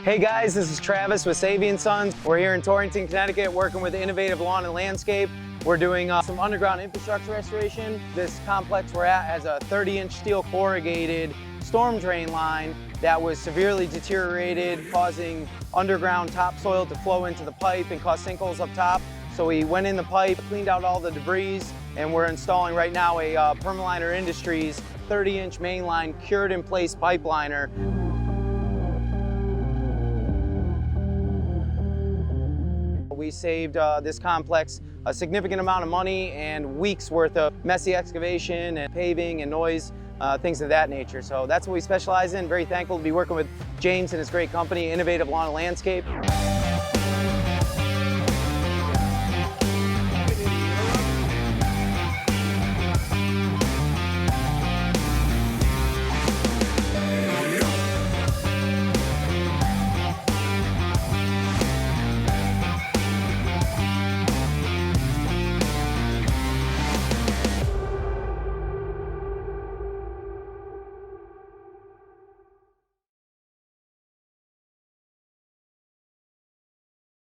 Hey guys, this is Travis with Savy and Sons. We're here in Torrington, Connecticut, working with Innovative Lawn and Landscape. We're doing some underground infrastructure restoration. This complex we're at has a 30-inch steel corrugated storm drain line that was severely deteriorated, causing underground topsoil to flow into the pipe and cause sinkholes up top. So we went in the pipe, cleaned out all the debris, and we're installing right now a Permaliner Industries 30-inch mainline cured in place pipe liner. We saved this complex a significant amount of money and weeks worth of messy excavation and paving and noise, things of that nature. So that's what we specialize in. Very thankful to be working with James and his great company, Innovative Lawn and Landscape.